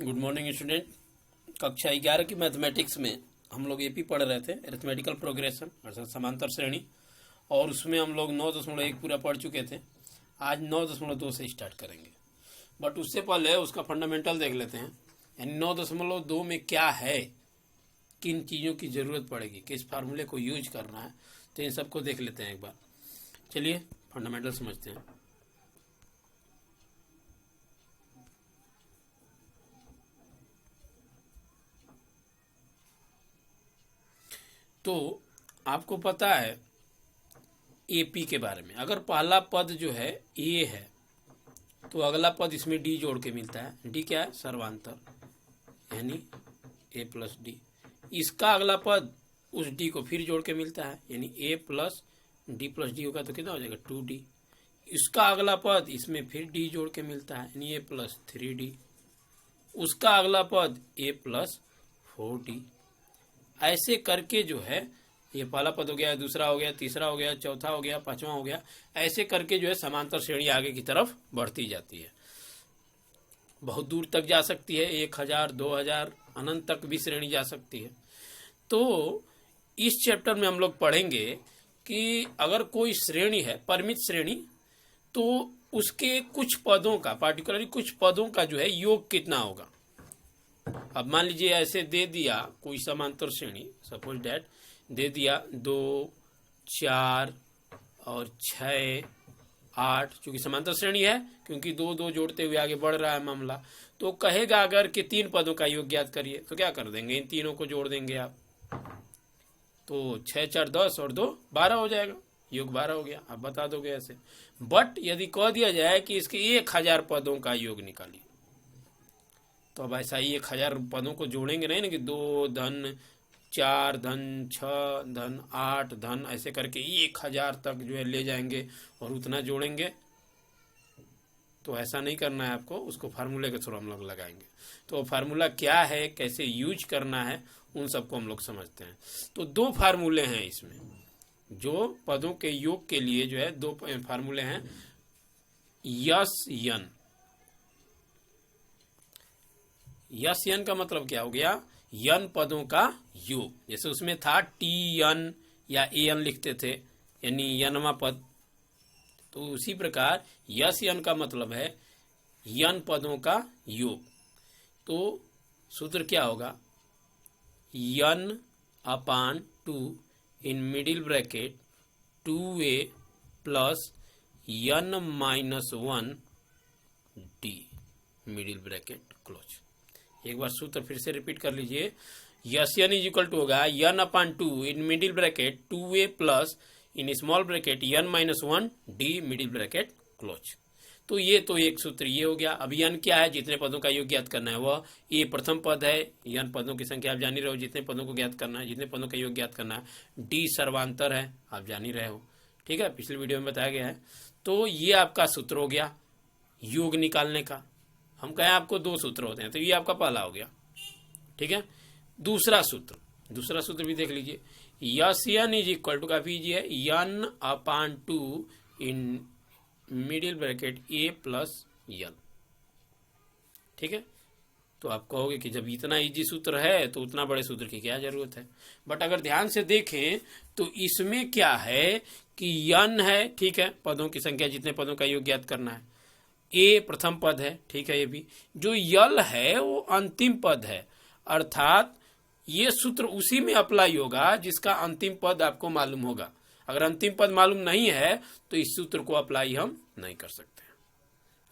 Good morning student. कक्षा 11 की mathematics में हम लोग एपी पढ़ रहे थे, अरिथमेटिकल प्रोग्रेशन अर्थात समांतर श्रेणी, और उसमें हम लोग 9.1 पूरा पढ़ चुके थे। आज 9.2 से स्टार्ट करेंगे, बट उससे पहले उसका फंडामेंटल देख लेते हैं। यानी 9.2 में क्या है, किन चीज़ों की ज़रूरत पड़ेगी, किस फार्मूले को यूज करना है, तो इन सबको देख लेते हैं एक बार। चलिए फंडामेंटल समझते हैं। तो आपको पता है एपी के बारे में, अगर पहला पद जो है ए है तो अगला पद इसमें डी जोड़ के मिलता है। डी क्या है? सर्वांतर, यानी ए प्लस डी। इसका अगला पद उस डी को फिर जोड़ के मिलता है, यानी ए प्लस डी होगा तो कितना हो जाएगा? 2d। इसका अगला पद इसमें फिर डी जोड़ के मिलता है, यानी ए प्लस 3d। उसका अगला पद ए प्लस 4d। ऐसे करके जो है, ये पहला पद हो गया, दूसरा हो गया, तीसरा हो गया, चौथा हो गया, पांचवा हो गया, ऐसे करके जो है समांतर श्रेणी आगे की तरफ बढ़ती जाती है। बहुत दूर तक जा सकती है, 1000, 2000, अनंत तक भी श्रेणी जा सकती है। तो इस चैप्टर में हम लोग पढ़ेंगे कि अगर कोई श्रेणी है, परिमित श्रेणी, तो उसके कुछ पदों का, पार्टिकुलरली कुछ पदों का जो है योग कितना होगा। अब मान लीजिए ऐसे दे दिया कोई समांतर श्रेणी, सपोज डैट दे दिया 2, 4 और 6, 8, चूंकि समांतर श्रेणी है, क्योंकि 2 2 जोड़ते हुए आगे बढ़ रहा है मामला, तो कहेगा अगर कि 3 पदों का योग ज्ञात करिए, तो क्या कर देंगे? इन तीनों को जोड़ देंगे आप, तो 6 4 10 और 2 12 हो जाएगा, योग 12 हो गया। आप बता दोगे ऐसे। बट यदि कह दिया जाए कि इसके 1000 पदों का योग निकालिए, तो अब ऐसा ही 1000 पदों को जोड़ेंगे नहीं ना कि 2 धन 4 धन 6 धन 8 धन ऐसे करके 1000 तक जो है ले जाएंगे और उतना जोड़ेंगे। तो ऐसा नहीं करना है आपको, उसको फार्मूले के थ्रू हम लोग लगाएंगे। तो फार्मूला क्या है, कैसे यूज करना है, उन सबको हम लोग समझते हैं। तो 2 फार्मूले हैं इसमें, जो पदों के योग के लिए जो है 2 फार्मूले हैं। यस यन। यस यन का मतलब क्या हो गया? यन पदों का योग। जैसे उसमें था टी यन या ए यन लिखते थे, यानी यनवा पद, तो उसी प्रकार यस यन का मतलब है यन पदों का योग। तो सूत्र क्या होगा? N upon 2 in middle bracket 2a plus N minus 1 D middle bracket close. एक बार सूत्र फिर से रिपीट कर लीजिए। Yes N is equal to होगा N upon 2 in middle bracket 2a plus in small bracket N minus 1 D middle bracket close. तो ये तो एक सूत्र ये हो गया। अब यन क्या है? जितने पदों का योग ज्ञात करना है वह ए प्रथम पद है। यन पदों की संख्या आप जान ही रहे हो, जितने पदों को ज्ञात करना है, जितने पदों का योग ज्ञात करना है। डी सर्वांतर है, आप जान ही रहे हो, ठीक है, पिछले वीडियो में बताया गया है। तो ये आपका सूत्र हो गया योग निकालने का। हम कहें आपको 2 सूत्र होते हैं, तो ये आपका पहला हो गया, ठीक है। दूसरा सूत्र भी देख लीजिए। Yes N is equal to, काफी इजी है, n upon 2 in middle bracket a plus n, ठीक है। तो आप कहोगे कि जब इतना इजी सूत्र है तो उतना बड़े सूत्र की क्या जरूरत है। बट अगर ध्यान से देखें तो इसमें क्या है कि यन है, ठीक है, पदों की संख्या, जितने पदों का योग ज्ञात करना है। ए प्रथम पद है, ठीक है, ये भी। जो यल है वो अंतिम पद है, अर्थात ये सूत्र उसी में अप्लाई होगा जिसका अंतिम पद आपको मालूम होगा। अगर अंतिम पद मालूम नहीं है तो इस सूत्र को अप्लाई हम नहीं कर सकते।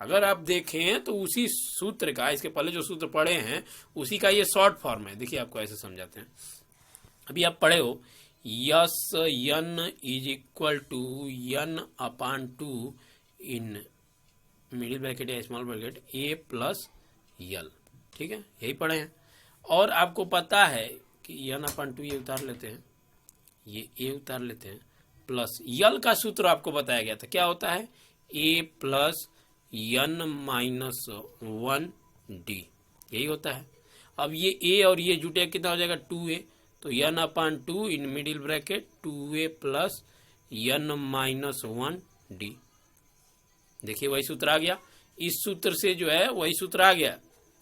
अगर आप देखें तो उसी सूत्र का, इसके पहले जो सूत्र पढ़े हैं उसी का ये शॉर्ट फॉर्म है। देखिए आपको ऐसे समझाते हैं। अभी आप पढ़े हो S N is equal to n upon 2 in middle bracket या small bracket a plus l, ठीक है, यही पढ़े हैं। और आपको पता है कि यन अपान 2 ये उतार लेते हैं, ये ए उतार लेते हैं, प्लस यल का सूत्र आपको बताया गया था, क्या होता है? ए प्लस यन माइनस 1 डी, यही होता है। अब ये ए और ये जुटे कितना हो जाएगा? 2a, तो N upon 2 in middle bracket 2a plus N minus 1 D. देखिए वही सूत्र आ गया। इस सूत्र से जो है वही सूत्र आ गया,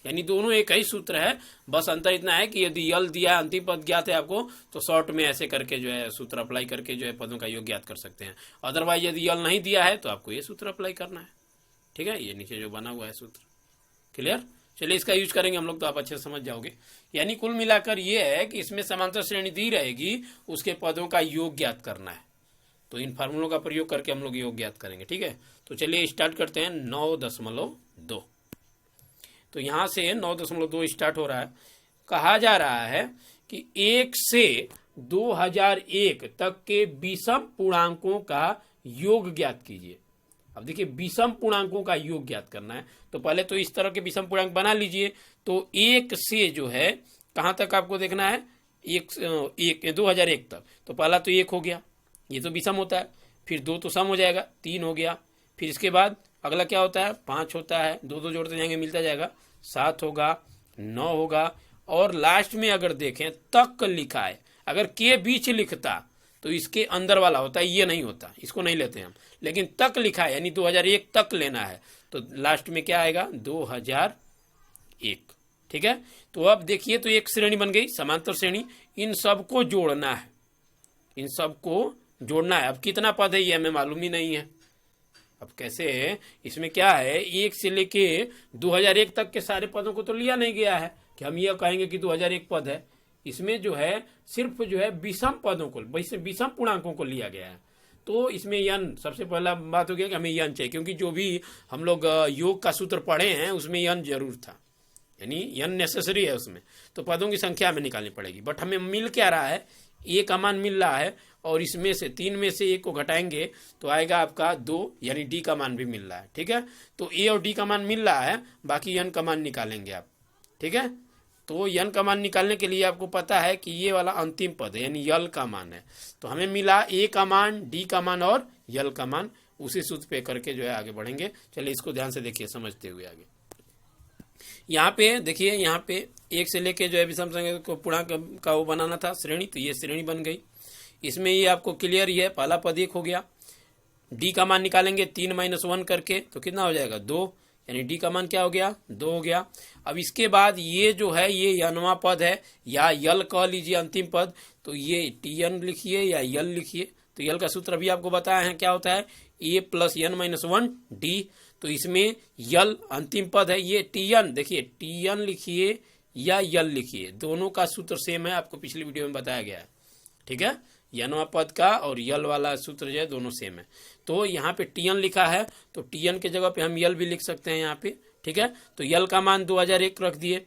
यानी दोनों एक ही सूत्र है, बस अंतर इतना है कि यदि यल दिया है, अंतिम पद ज्ञात है आपको, तो शॉर्ट में ऐसे करके जो है सूत्र अप्लाई करके जो है पदों का योग ज्ञात कर सकते हैं। अदरवाइज यदि यल नहीं दिया है तो आपको ये सूत्र अप्लाई करना है। ठीक है, ये नीचे जो बना हुआ है सूत्र, क्लियर। चलिए इसका यूज करेंगे हम लोग तो आप अच्छे से समझ जाओगे। यानी कुल मिलाकर ये है कि इसमें समांतर श्रेणी दी रहेगी, उसके पदों का योग ज्ञात करना है। तो इन फार्मूलों का प्रयोग करके हम लोग योग ज्ञात करेंगे। ठीक है, तो चलिए स्टार्ट करते हैं 9.2। तो यहां से 9.2 स्टार्ट हो रहा है। कहा जा रहा है कि 1 से 2001 तक के विषम पूर्णांकों का योग ज्ञात कीजिए। अब देखिए विषम पूर्णांकों का योग ज्ञात करना है, तो पहले तो इस तरह के विषम पूर्णांक बना लीजिए। तो 1 से जो है कहां तक आपको देखना है, 2001 तक। तो पहला तो 1 हो गया, ये तो विषम होता है। फिर 2 तो सम हो जाएगा, 3 हो गया। फिर इसके बाद अगला क्या होता है, 5 होता है, 2 जोड़ते जाएंगे मिलता जाएगा, 7 होगा, 9 होगा। और लास्ट में अगर देखें तक लिखा है, अगर के बीच लिखता तो इसके अंदर वाला होता है, ये नहीं होता, इसको नहीं लेते हम। लेकिन तक लिखा है यानी 2001 तक लेना है, तो लास्ट में क्या आएगा, 2001। ठीक है, तो अब देखिए तो एक श्रेणी बन गई, समांतर श्रेणी। इन सबको जोड़ना है, इन सबको जोड़ना है। अब कितना पद है ये हमें मालूम ही नहीं है। अब कैसे है, इसमें क्या है, 1 से लेके 2001 तक के सारे पदों को तो लिया नहीं गया है कि हम ये कहेंगे कि 2001 पद है। इसमें जो है सिर्फ जो है विषम पदों को, विषम पूर्णांकों को लिया गया है। तो इसमें यन, सबसे पहला बात हो गया कि हमें यन चाहिए, क्योंकि जो भी हम लोग योग का सूत्र पढ़े हैं उसमें यन जरूर था, यानी यन नेसेसरी है उसमें। तो पदों की संख्या हमें निकालनी पड़ेगी। बट हमें मिल क्या रहा है, ए का मान मिल रहा है, और इसमें से 3 में से 1 को घटाएंगे तो आएगा आपका 2, यानी डी का मान भी मिल रहा है। ठीक है, तो ए और डी का मान मिल रहा है, बाकी यन का मान निकालेंगे आप। ठीक है, तो यन का मान निकालने के लिए आपको पता है कि ये वाला अंतिम पद है, यानी यल का मान है। तो हमें मिला ए का मान, डी का मान और यल का मान। उसी सूत्र पे करके जो है आगे बढ़ेंगे। चलिए इसको ध्यान से देखिए, समझते हुए आगे। यहाँ पे देखिए, यहाँ पे 1 से लेके जो है विषम संख्या को पूर्णांक का वो बनाना था श्रेणी, तो ये श्रेणी बन गई। इसमें ये आपको क्लियर ही है, पहला पद 1 हो गया। डी का मान निकालेंगे 3 - 1 करके, तो कितना हो जाएगा, 2, यानी डी का मान क्या हो गया, 2 हो गया। अब इसके बाद ये जो है ये यनवा पद है, या यल कह लीजिए अंतिम पद, तो ये टी एन लिखिए या यल लिखिए। तो यल का सूत्र अभी आपको बताया है क्या होता है, ए प्लस एन माइनस 1 डी। तो इसमें यल अंतिम पद है, ये टी एन, देखिए टी एन लिखिए या यल लिखिए, दोनों का सूत्र सेम है, आपको पिछली वीडियो में बताया गया है। ठीक है, यनवा पद का और यल वाला सूत्र जो है दोनों सेम है। तो यहाँ पे टीएन लिखा है, तो टीएन के जगह पे हम यल भी लिख सकते हैं यहाँ पे। ठीक है, तो यल का मान 2001 रख दिए,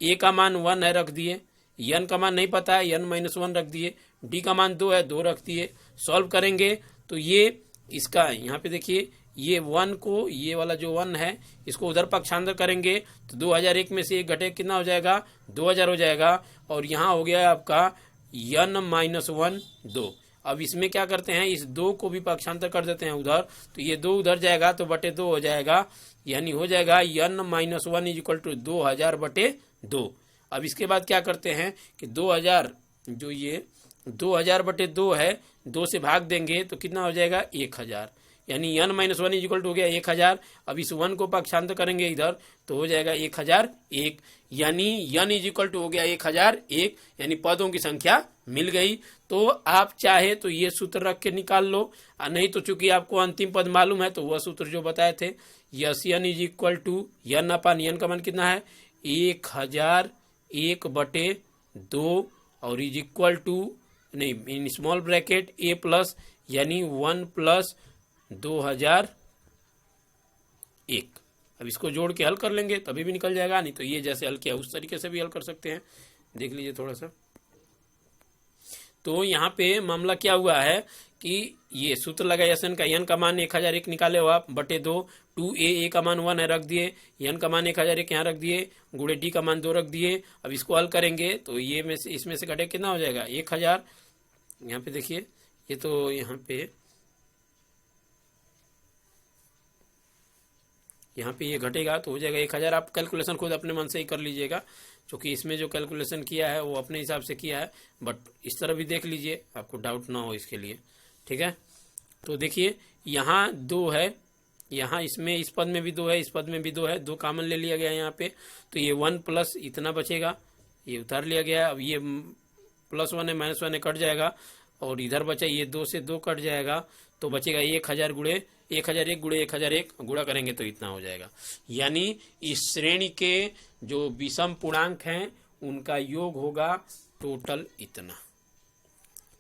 ए का मान 1 है रख दिए, यन का मान नहीं पता है n - 1 रख दिए, डी का मान 2 है 2 रख दिए। सॉल्व करेंगे तो ये इसका यहाँ पे देखिए, ये 1 को, ये वाला जो 1 है इसको उधर पक्षांतर करेंगे तो 2001 में से 1 घटे कितना हो जाएगा, 2000 हो जाएगा। और यहाँ हो गया आपका n - 1 2। अब इसमें क्या करते हैं, इस 2 को भी पक्षांतर कर देते हैं उधर, तो ये 2 उधर जाएगा तो बटे 2 हो जाएगा, यानी हो जाएगा n - 1 = 2000 बटे 2। अब इसके बाद क्या करते हैं कि 2000 जो ये 2000 बटे 2 है, 2 से भाग देंगे तो कितना हो जाएगा 1000, यानी n - 1 हो गया 1000। अब इस 1 को पक्षांतर करेंगे इधर तो हो जाएगा 1001, यानी n हो गया 1001, यानी पदों की संख्या मिल गई। तो आप चाहे तो ये सूत्र रख के निकाल लो, नहीं तो चूंकि आपको अंतिम पद मालूम है तो वह सूत्र जो बताए थे, यस n n/n का मान कितना है 1001 बटे 2 और इज इक्वल टू, नहीं इन स्मॉल ब्रैकेट a प्लस, यानी 1 + 2001। अब इसको जोड़ के हल कर लेंगे तभी भी निकल जाएगा, नहीं तो ये जैसे हल किया उस तरीके से भी हल कर सकते हैं। देख लीजिए थोड़ा सा। तो यहाँ पे मामला क्या हुआ है कि ये सूत्र लगा एन का, एन का मान 1001 निकाले हो आप बटे 2, 2a का मान 1 है रख दिए, एन का मान 1001 यहाँ रख दिए, गुणे डी का मान 2 रख दिए। अब इसको हल करेंगे तो ये में से इसमें से घटे कितना हो जाएगा 1000। यहाँ पे देखिए, ये तो यहाँ पे ये घटेगा तो हो जाएगा 1000। आप कैलकुलेशन खुद अपने मन से ही कर लीजिएगा, क्योंकि इसमें जो कैलकुलेशन किया है वो अपने हिसाब से किया है, बट इस तरह भी देख लीजिए आपको डाउट ना हो इसके लिए। ठीक है, तो देखिए यहाँ 2 है, यहाँ इसमें इस पद में भी 2 है, इस पद में भी 2 है, 2 कॉमन ले लिया गया यहाँ पे, तो ये 1 प्लस इतना बचेगा, ये उतार लिया गया। अब ये +1 है -1 है कट जाएगा, और इधर बचा ये 2 से 2 कट जाएगा, तो बचेगा 1000 गुणे 1001 गुणे 1001, गुणा करेंगे तो इतना हो जाएगा। यानी इस श्रेणी के जो विषम पूर्णांक हैं उनका योग होगा टोटल इतना।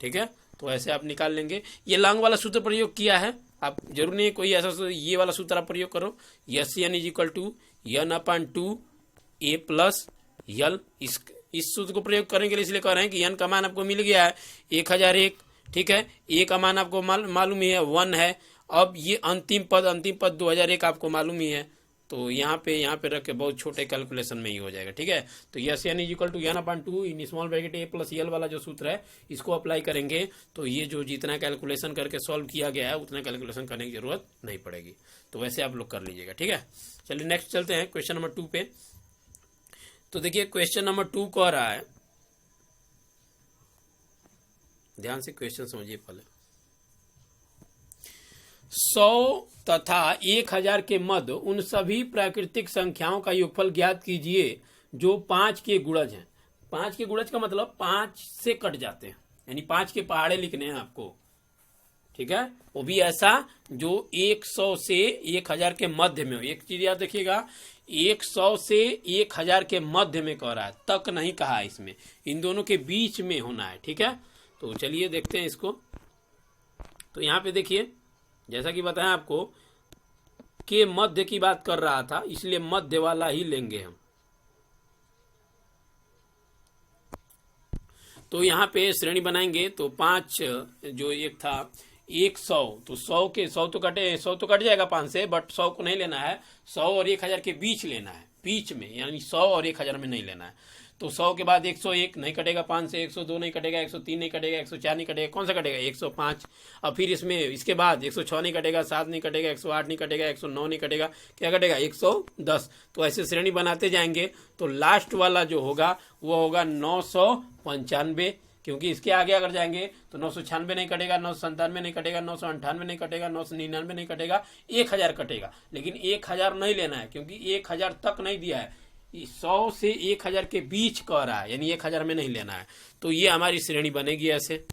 ठीक है, तो ऐसे आप निकाल लेंगे। ये लॉन्ग वाला सूत्र प्रयोग किया है, आप जरूर नहीं कोई ऐसा ये वाला सूत्र आप प्रयोग करो, SN = n/2 A + L। इस सूत्र को प्रयोग करने के लिए इसलिए कह रहे हैं कि n का मान आपको मिल गया है 1001। ठीक है, A का मान आपको मालूम ही है 1 है। अब ये अंतिम पद 2001 आपको मालूम ही है, तो यहाँ पे रख के बहुत छोटे कैलकुलेशन में ही हो जाएगा। ठीक है, तो SN = n/2 in small bracket A + L वाला जो सूत्र है इसको अप्लाई करेंगे तो ये जो जितना कैलकुलेशन करके सॉल्व किया गया है उतना कैलकुलेशन करने की जरूरत नहीं पड़ेगी। तो वैसे आप लोग कर लीजिएगा। ठीक है, चलिए नेक्स्ट चलते हैं क्वेश्चन नंबर 2 पे। तो देखिए क्वेश्चन नंबर 2 कह रहा है, ध्यान से क्वेश्चन समझिए पहले। 100 तथा 1000 के मध्य उन सभी प्राकृतिक संख्याओं का योगफल ज्ञात कीजिए जो 5 के गुणज हैं। 5 के गुणज का मतलब 5 से कट जाते हैं, यानी 5 के पहाड़े लिखने हैं आपको। ठीक है, वो भी ऐसा जो 100 से 1000 के मध्य में हो। एक चीज याद रखिएगा, 100 से 1000 के मध्य में कह रहा है, तक नहीं कहा है इसमें, इन दोनों के बीच में होना है। ठीक है, तो चलिए देखते हैं इसको। तो यहाँ पे देखिए, जैसा कि बताया आपको के मध्य की बात कर रहा था, इसलिए मध्य वाला ही लेंगे हम। तो यहाँ पे श्रेणी बनाएंगे तो 5 जो एक था 100, तो 100 तो कट जाएगा 5 से, बट 100 को नहीं लेना है, 100 और 1000 के बीच लेना है, बीच में, यानी 100 और 1000 में नहीं लेना है। तो 100 के बाद 101 नहीं कटेगा 5 से, 102 नहीं कटेगा, 103 नहीं कटेगा, 104 नहीं कटेगा, कौन सा कटेगा 105। अब फिर इसके बाद 106 नहीं कटेगा, 7 नहीं कटेगा, 108 नहीं कटेगा, 109 नहीं कटेगा, क्या कटेगा 110। तो ऐसे श्रेणी बनाते जाएंगे तो लास्ट वाला जो होगा वो होगा 995, क्योंकि इसके आगे अगर जाएंगे तो 996 नहीं कटेगा, 997 नहीं कटेगा, 998 नहीं कटेगा, 999 नहीं कटेगा, 1000 कटेगा। लेकिन 1000 नहीं लेना है क्योंकि 1000 तक नहीं दिया है, 100 से 1000 के बीच कह रहा है, यानी 1000 में नहीं लेना है। तो ये हमारी श्रेणी बनेगी ऐसे,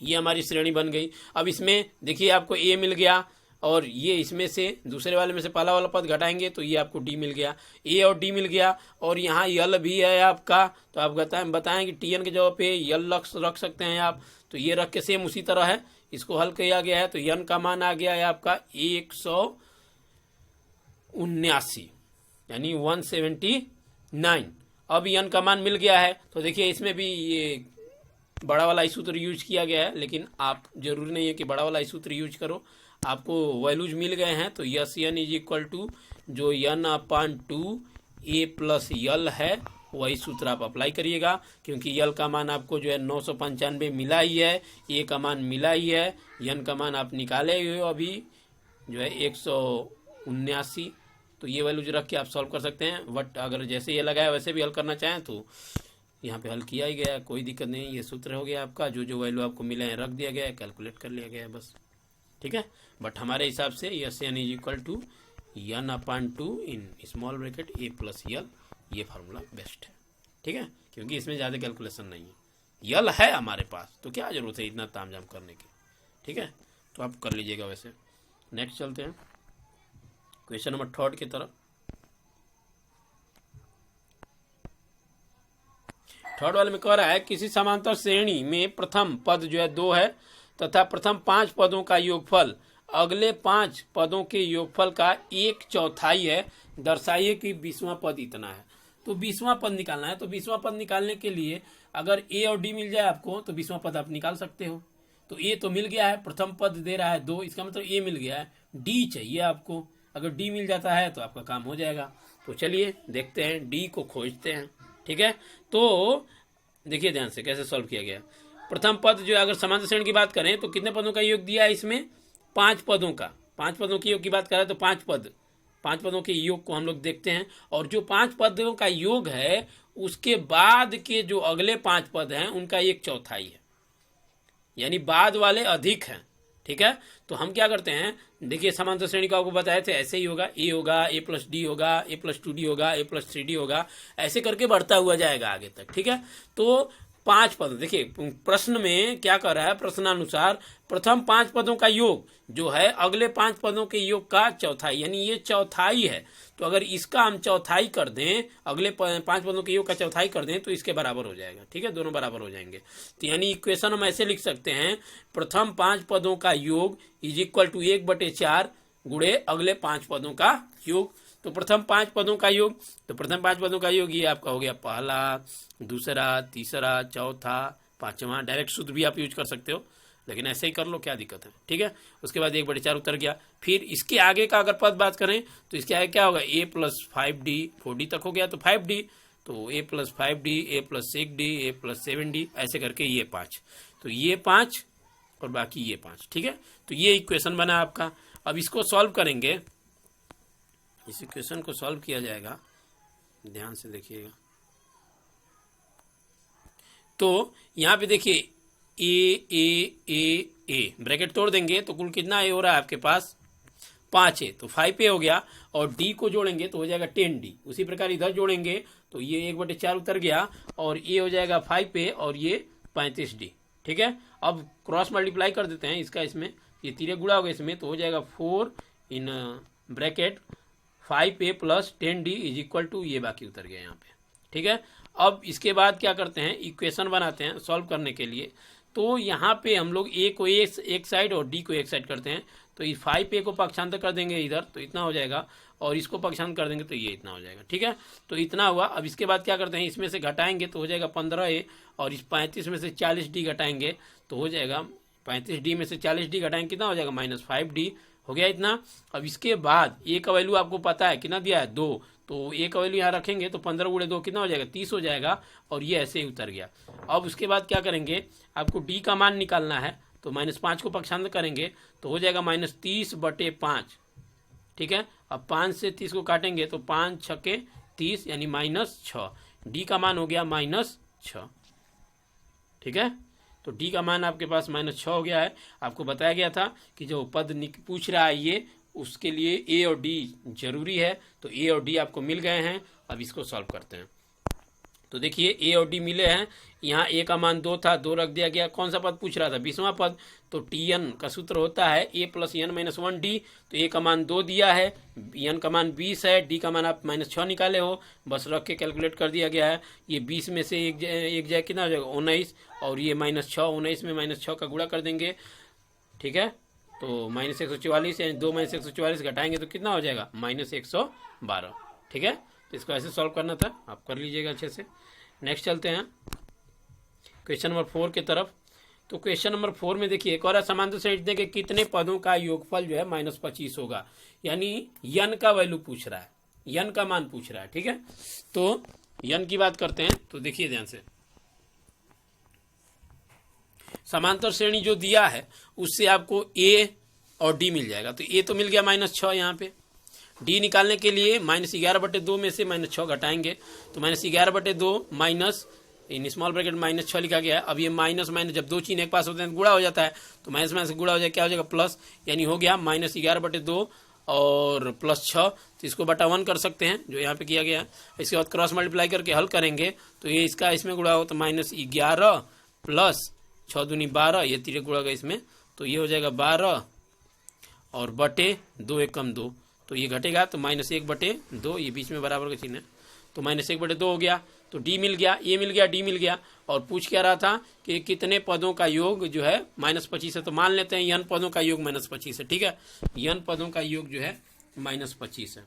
ये हमारी श्रेणी बन गई। अब इसमें देखिए आपको A मिल गया, और ये इसमें से दूसरे वाले में से पहला वाला पद घटाएंगे तो ये आपको D मिल गया, A और D मिल गया, और यहाँ L भी है आपका। तो आप बताएं कि TN के जगह पे L रख सकते हैं आप, तो ये रख के सेम उसी तरह है, इसको हल किया गया है। तो N का मान आ गया है आपका 179, यानी 179। अब N का मान मिल गया है, तो देखिए इसमें भी ये बड़ा वाला सूत्र यूज किया गया है, लेकिन आप जरूरी नहीं है कि बड़ा वाला सूत्र यूज करो, आपको वैल्यूज मिल गए हैं। तो SN = जो n/2 A + L है वही सूत्र आप अप्लाई करिएगा, क्योंकि L का मान आपको जो है 995 मिला ही है, A का मान मिला ही है, N का मान आप निकाले हुए अभी जो है 179। तो ये वैल्यूज रख के आप सॉल्व कर सकते हैं, बट अगर जैसे ये लगाया वैसे भी हल करना चाहें तो यहाँ पे हल किया ही गया है, कोई दिक्कत नहीं। ये सूत्र हो गया आपका, जो वैल्यू आपको मिले हैं रख दिया गया है, कैलकुलेट कर लिया गया है बस। ठीक है, बट हमारे हिसाब से SN = n/2 in small bracket A + L, ये फार्मूला बेस्ट है। ठीक है, क्योंकि इसमें ज़्यादा कैलकुलेशन नहीं है, L है हमारे पास, तो क्या जरूरत है इतना तामझाम करने की। ठीक है, तो आप कर लीजिएगा वैसे। नेक्स्ट चलते हैं क्वेश्चन नंबर 3 की तरफ। 3 वाले में कह रहा है किसी समांतर श्रेणी में प्रथम पद जो है 2 है तथा प्रथम 5 पदों का योगफल अगले 5 पदों के योगफल का 1/4 है, दर्शाइए कि 20वां पद इतना है। तो 20वां पद निकालना है, तो 20वां पद निकालने के लिए अगर A और D मिल जाए आपको तो 20वां पद आप निकाल सकते हो। तो A तो मिल गया है, प्रथम पद दे रहा है 2, इसका मतलब A मिल गया है। D चाहिए आपको, अगर D मिल जाता है तो आपका काम हो जाएगा। तो चलिए देखते हैं, D को खोजते हैं। ठीक है, तो देखिए ध्यान से कैसे सॉल्व किया गया। प्रथम पद जो अगर समांतर श्रेणी की बात करें तो कितने पदों का योग दिया है इसमें, 5 पदों का, 5 पदों के योग की बात करें तो 5 पदों के योग को हम लोग देखते हैं, और जो 5 पदों का योग है उसके बाद के जो अगले 5 पद हैं उनका 1/4 है, यानी बाद वाले अधिक हैं। ठीक है। तो हम क्या करते हैं, देखिए समांतर श्रेणी को आपको बताए थे, ऐसे ही होगा, ए होगा, ए प्लस डी होगा, ए प्लस 2d होगा, ए प्लस 3d होगा, ऐसे करके बढ़ता हुआ जाएगा आगे तक। ठीक है। तो 5 पद, देखिए प्रश्न में क्या कर रहा है, प्रश्नानुसार प्रथम 5 पदों का योग जो है अगले 5 पदों के योग का चौथाई, यानी ये चौथाई है। तो अगर इसका हम चौथाई कर दें, अगले 5 पदों के योग का चौथाई कर दें, तो इसके बराबर हो जाएगा। ठीक है, दोनों बराबर हो जाएंगे। तो यानी इक्वेशन हम ऐसे लिख सकते हैं, प्रथम 5 पदों का योग इज इक्वल टू 1/4 गुणे अगले 5 पदों का योग। तो प्रथम 5 पदों का योग, तो प्रथम 5 पदों का योग ये आपका हो गया पहला, दूसरा, तीसरा, चौथा, पांचवा। डायरेक्ट सूत्र भी आप यूज कर सकते हो, लेकिन ऐसे ही कर लो, क्या दिक्कत है। ठीक है। उसके बाद 1/4 उतर गया। फिर इसके आगे का अगर पद बात करें तो इसके आगे क्या होगा, a प्लस 5d, 4d तक हो गया तो 5d, तो a plus 5d, a plus 6d, a plus 7d, ऐसे करके ये 5, तो ये 5 और बाकी ये 5। ठीक है। तो ये इक्वेशन बना आपका। अब इसको सॉल्व करेंगे, इस इक्वेशन को सॉल्व किया जाएगा, ध्यान से देखिएगा। तो यहाँ पे देखिए ए ब्रैकेट तोड़ देंगे तो कुल कितना ए हो रहा है आपके पास, 5 है, तो 5a हो गया, और d को जोड़ेंगे तो हो जाएगा 10d। उसी प्रकार इधर जोड़ेंगे तो ये 1/4 उतर गया, और ये हो जाएगा 5a और ये 35d। ठीक है। अब क्रॉस मल्टीप्लाई कर देते हैं इसका, इसमें ये तीरे गुणा होगा इसमें, तो हो जाएगा 4 in bracket 5a plus 10d is equal to, ये बाकी उतर गया यहाँ पे। ठीक है। अब इसके बाद क्या करते हैं, इक्वेशन बनाते हैं सॉल्व करने के लिए। तो यहाँ पे हम लोग a को एक साइड और d को एक साइड करते हैं, तो इस 5a को पक्षांतर कर देंगे इधर, तो इतना हो जाएगा, और इसको पक्षांतर कर देंगे तो ये इतना हो जाएगा। ठीक है। तो इतना हुआ। अब इसके बाद क्या करते हैं, इसमें से घटाएंगे तो हो जाएगा 15a, और इस 35 में से 40d घटाएंगे तो हो जाएगा 35d में से 40d घटाएंगे कितना हो जाएगा, -5d हो गया इतना। अब इसके बाद a का वैल्यू आपको पता है कितना दिया है, 2, तो a का वैल्यू यहाँ रखेंगे तो 15 गुणे 2 कितना हो जाएगा, 30 हो जाएगा, और ये ऐसे ही उतर गया। अब उसके बाद क्या करेंगे, आपको d का मान निकालना है, तो -5 को पक्षांतर करेंगे तो हो जाएगा -30/5। ठीक है। अब 5 से 30 को काटेंगे तो 5 छके 30 यानी -6, d का मान हो गया -6। ठीक है। तो d का मान आपके पास -6 हो गया है। आपको बताया गया था कि जो पद पूछ रहा है ये, उसके लिए a और d जरूरी है, तो a और d आपको मिल गए हैं। अब इसको सॉल्व करते हैं। तो देखिए a और d मिले हैं, यहाँ a का मान 2 था, 2 रख दिया गया। कौन सा पद पूछ रहा था, 20वां पद, तो tn का सूत्र होता है a plus n minus 1d, तो a का मान 2 दिया है, n का मान 20 है, d का मान आप -6 निकाले हो, बस रख के कैलकुलेट कर दिया गया है। ये 20 में से एक जाए कितना हो जाएगा, 19, और ये -6, 19 में -6 का गुणा कर देंगे। ठीक है। तो -144 यानी 2 - 144 घटाएंगे तो कितना हो जाएगा, -112। ठीक है। तो इसको ऐसे सॉल्व करना था, आप कर लीजिएगा अच्छे से। नेक्स्ट चलते हैं क्वेश्चन नंबर 4 की तरफ। तो क्वेश्चन नंबर 4 में देखिए एक और समांतर श्रेणी के कितने पदों का योगफल जो है -25 होगा, यानी n का वैल्यू पूछ रहा है, n का मान पूछ रहा है। ठीक है। तो n की बात करते हैं, तो देखिए ध्यान से, समांतर श्रेणी जो दिया है उससे आपको a और d मिल जाएगा। तो a तो मिल गया -6, यहाँ पे d निकालने के लिए -11/2 में से -6 घटाएंगे, तो -11/2 माइनस इन स्मॉल ब्रैकेट -6 लिखा गया है। अब ये माइनस जब दो चिन्ह एक पास होते हैं तो गुणा हो जाता है, तो माइनस गुणा हो जाएगा, क्या हो जाएगा, प्लस, यानी हो गया -11/2 और +6। तो इसको बटा 1 कर सकते हैं, जो यहाँ पे किया गया है। इसके बाद क्रॉस मल्टीप्लाई करके हल करेंगे तो ये इसका इसमें गुणा हो तो -11 प्लस 6 दूनी 12, ये तीरे गुणा गया इसमें, तो ये हो जाएगा 12 और बटे 2 1 कम 2, तो ये घटेगा तो -1/2, ये बीच में बराबर का चिन्ह है, तो -1/2 हो गया। तो d मिल गया, a मिल गया, d मिल गया। और पूछ क्या रहा था कि कितने पदों का योग जो है -25 है, तो मान लेते हैं n पदों का योग -25 है। ठीक है। n पदों का योग जो है -25 है।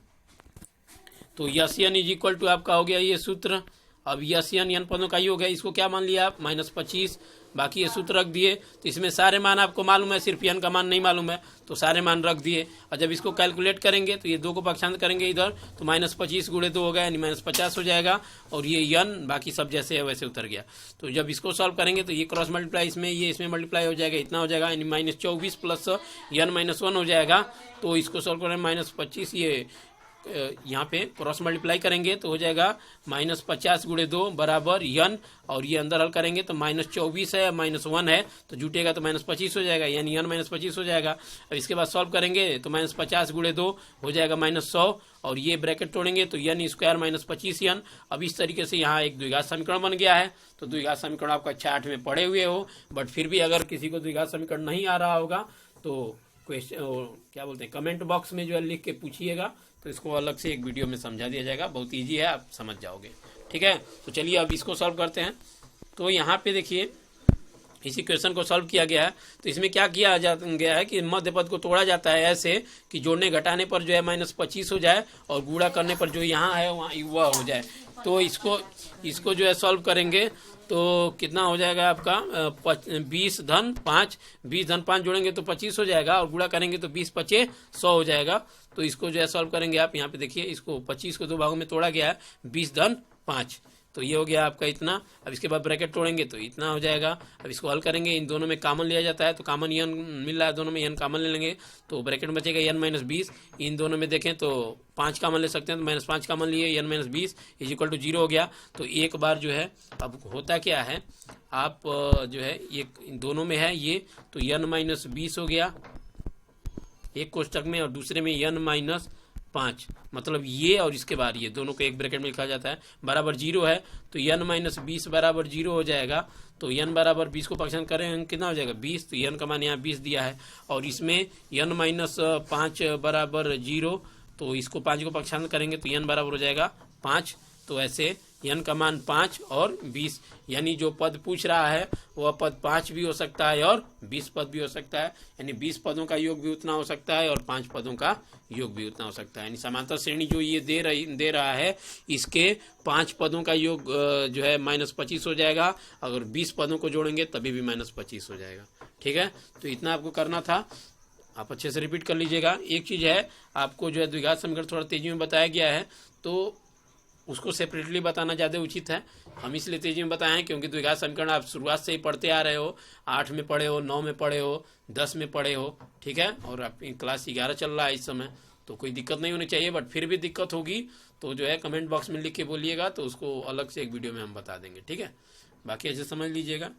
तो S n is equal to आपका हो गया ये सूत्र। अब यस n पदों का योग है, इसको क्या मान लिया आप, -25, बाकी ये सूत्र रख दिए। तो इसमें सारे मान आपको मालूम है, सिर्फ n का मान नहीं मालूम है, तो सारे मान रख दिए। और जब इसको कैलकुलेट करेंगे तो ये 2 को पक्षांतर करेंगे इधर, तो -25 गुणे 2 होगा, यानी -50 हो जाएगा, और ये n बाकी सब जैसे है वैसे उतर गया। तो जब इसको सॉल्व करेंगे तो ये क्रॉस मल्टीप्लाई इसमें, ये इसमें मल्टीप्लाई हो जाएगा, इतना हो जाएगा, यानी -24 प्लस n -1 हो जाएगा। तो इसको सॉल्व करें -25, ये यहाँ पे क्रॉस मल्टीप्लाई करेंगे तो हो जाएगा -50 गुणे 2 बराबर n, और ये अंदर हल करेंगे तो -24 है, -1 है तो जुटेगा तो -25 हो जाएगा, यानी n -25 हो जाएगा। अब इसके बाद सॉल्व करेंगे तो -50 गुणे 2 हो जाएगा -100, और ये ब्रैकेट तोड़ेंगे तो n स्क्वायर -25n। अब इस तरीके से यहाँ एक द्विघात समीकरण बन गया है। तो द्विघात समीकरण आप कक्षा 8 में पढ़े हुए हो, बट फिर भी अगर किसी को द्विघात समीकरण नहीं आ रहा होगा तो क्वेश्चन क्या बोलते हैं कमेंट बॉक्स में जो है लिख के पूछिएगा, तो इसको अलग से एक वीडियो में समझा दिया जाएगा। बहुत इजी है, आप समझ जाओगे। ठीक है, तो चलिए अब इसको सॉल्व करते हैं। तो यहाँ पे देखिए इसी क्वेश्चन को सॉल्व किया गया है। तो इसमें क्या किया गया है कि मध्य पद को तोड़ा जाता है ऐसे कि जोड़ने घटाने पर जो है -25 हो जाए और गुणा करने पर जो यहाँ है वह हो जाए। तो इसको जो है सॉल्व करेंगे तो कितना हो जाएगा आपका 20 धन 5 जोड़ेंगे तो 25 हो जाएगा, और गुणा करेंगे तो 20 पचे 100 हो जाएगा। तो इसको जो है सॉल्व करेंगे आप, यहाँ पे देखिए इसको 25 को 2 भागों में तोड़ा गया है, 20 धन 5, तो ये हो गया आपका इतना। अब इसके बाद ब्रैकेट तोड़ेंगे तो इतना हो जाएगा। अब इसको हल करेंगे, इन दोनों में कॉमन लिया जाता है तो कॉमन n मिल रहा है, दोनों में n कॉमन ले लेंगे तो ब्रैकेट में बचेगा n - 20। इन दोनों में देखें तो 5 कॉमन ले सकते हैं तो -5 कॉमन लिए, n - 20 = 0 हो गया। तो एक बार जो है अब होता क्या है, आप जो है ये दोनों में है ये तो n - 20 हो गया एक कोष्टक में, और दूसरे में n - 5, मतलब ये और इसके बाद ये दोनों को एक ब्रैकेट में लिखा जाता है, बराबर 0 है। तो n - 20 बराबर 0 हो जाएगा। तो n बराबर 20 को पक्षांतर करें कितना हो जाएगा 20, तो n का मान यहाँ 20 दिया है, और इसमें n - 5 बराबर 0, तो इसको 5 को पक्षांतर करेंगे तो n बराबर हो जाएगा 5। तो ऐसे n का मान 5 और 20, यानी जो पद पूछ रहा है वह पद 5 भी हो सकता है और 20 पद भी हो सकता है, यानी 20 पदों का योग भी उतना हो सकता है और 5 पदों का योग भी उतना हो सकता है। यानी समांतर श्रेणी जो ये दे रहा है इसके 5 पदों का योग जो है -25 हो जाएगा, अगर 20 पदों को जोड़ेंगे तभी भी -25 हो जाएगा। ठीक है, तो इतना आपको करना था, आप अच्छे से रिपीट कर लीजिएगा। एक चीज है, आपको जो है द्विघात समीकरण थोड़ा तेजी में बताया गया है तो उसको सेपरेटली बताना ज़्यादा उचित है। हम इसलिए तेजी में बताए हैं क्योंकि द्विघात समीकरण आप शुरुआत से ही पढ़ते आ रहे हो, 8 में पढ़े हो, 9 में पढ़े हो, 10 में पढ़े हो। ठीक है, और आपकी क्लास 11 चल रहा है इस समय, तो कोई दिक्कत नहीं होनी चाहिए। बट फिर भी दिक्कत होगी तो जो है कमेंट बॉक्स में लिख के बोलिएगा, तो उसको अलग से एक वीडियो में हम बता देंगे। ठीक है, बाकी ऐसे समझ लीजिएगा।